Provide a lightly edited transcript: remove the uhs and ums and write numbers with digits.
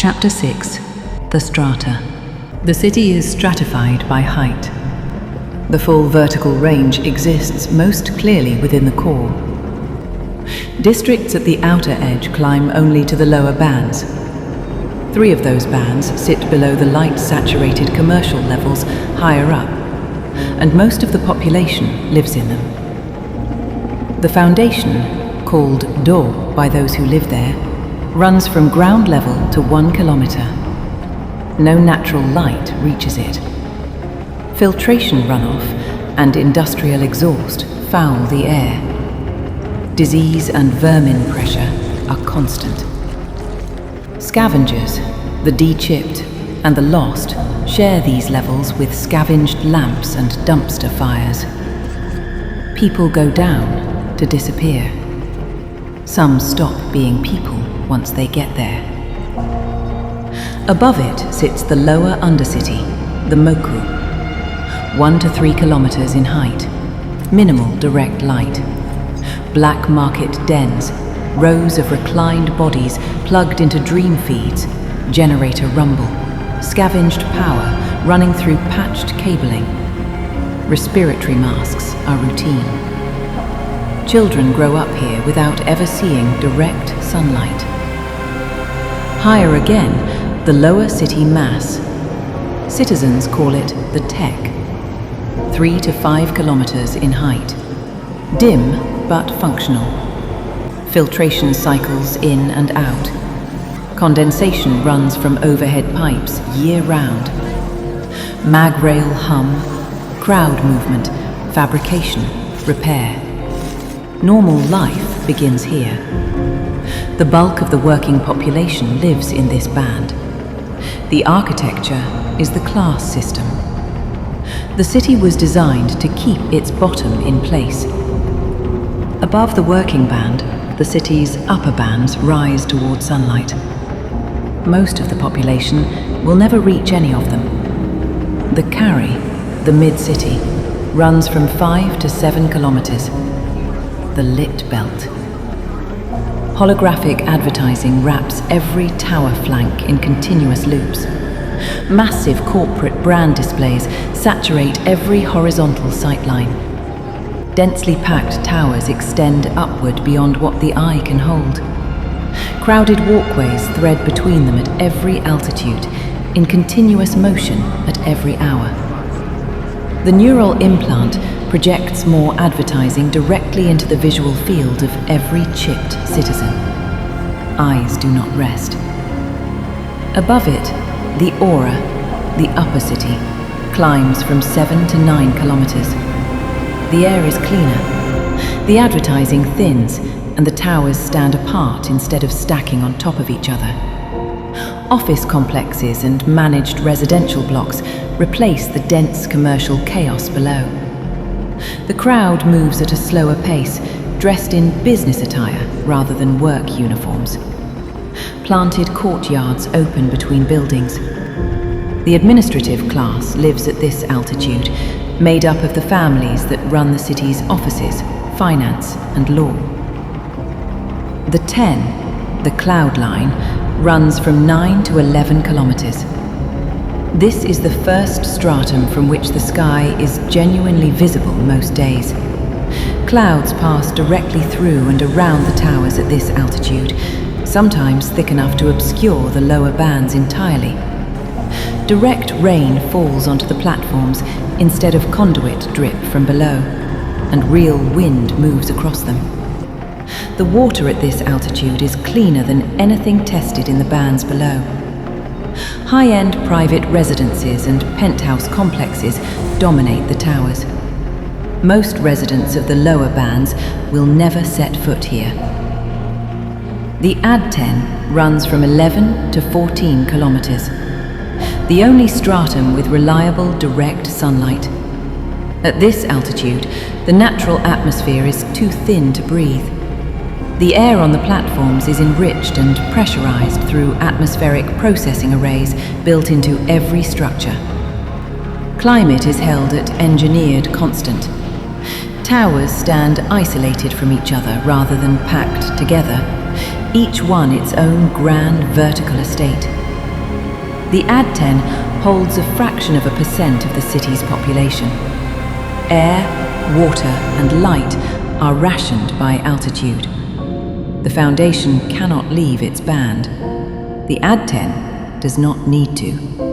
Chapter 6. The Strata. The city is stratified by height. The full vertical range exists most clearly within the core. Districts at the outer edge climb only to the lower bands. 3 of those bands sit below the light-saturated commercial levels higher up, and most of the population lives in them. The foundation, called Do by those who live there, runs from ground level to 1 kilometer. No natural light reaches it. Filtration runoff and industrial exhaust foul the air. Disease and vermin pressure are constant. Scavengers, the de-chipped and the lost, share these levels with scavenged lamps and dumpster fires. People go down to disappear. Some stop being people once they get there. Above it sits the lower undercity, the Moku, 1 to 3 kilometers in height, minimal direct light. Black market dens, rows of reclined bodies plugged into dream feeds, generator rumble, scavenged power running through patched cabling. Respiratory masks are routine. Children grow up here without ever seeing direct sunlight. Higher again, the lower city mass. Citizens call it the Tech, 3 to 5 kilometers in height. Dim but functional. Filtration cycles in and out. Condensation runs from overhead pipes year-round. Mag rail hum, crowd movement, fabrication, repair. Normal life begins here. The bulk of the working population lives in this band. The architecture is the class system. The city was designed to keep its bottom in place. Above the working band, the city's upper bands rise toward sunlight. Most of the population will never reach any of them. The carry, the mid-city, runs from 5 to 7 kilometers. The lit belt. Holographic advertising wraps every tower flank in continuous loops. Massive corporate brand displays saturate every horizontal sightline. Densely packed towers extend upward beyond what the eye can hold. Crowded walkways thread between them at every altitude, in continuous motion at every hour. The neural implant projects more advertising directly into the visual field of every chipped citizen. Eyes do not rest. Above it, the aura, the upper city, climbs from 7 to 9 kilometers. The air is cleaner. The advertising thins, and the towers stand apart instead of stacking on top of each other. Office complexes and managed residential blocks replace the dense commercial chaos below. The crowd moves at a slower pace, dressed in business attire rather than work uniforms. Planted courtyards open between buildings. The administrative class lives at this altitude, made up of the families that run the city's offices, finance, and law. The 10, the cloud line, runs from 9 to 11 kilometers. This is the first stratum from which the sky is genuinely visible most days. Clouds pass directly through and around the towers at this altitude, sometimes thick enough to obscure the lower bands entirely. Direct rain falls onto the platforms instead of conduit drip from below, and real wind moves across them. The water at this altitude is cleaner than anything tested in the bands below. High-end private residences and penthouse complexes dominate the towers. Most residents of the lower bands will never set foot here. The AdTen runs from 11 to 14 kilometers. The only stratum with reliable direct sunlight. At this altitude, the natural atmosphere is too thin to breathe. The air on the platforms is enriched and pressurized through atmospheric processing arrays built into every structure. Climate is held at engineered constant. Towers stand isolated from each other rather than packed together, each one its own grand vertical estate. The AdTen holds a fraction of a percent of the city's population. Air, water, and light are rationed by altitude. The Foundation cannot leave its band. The AdTen does not need to.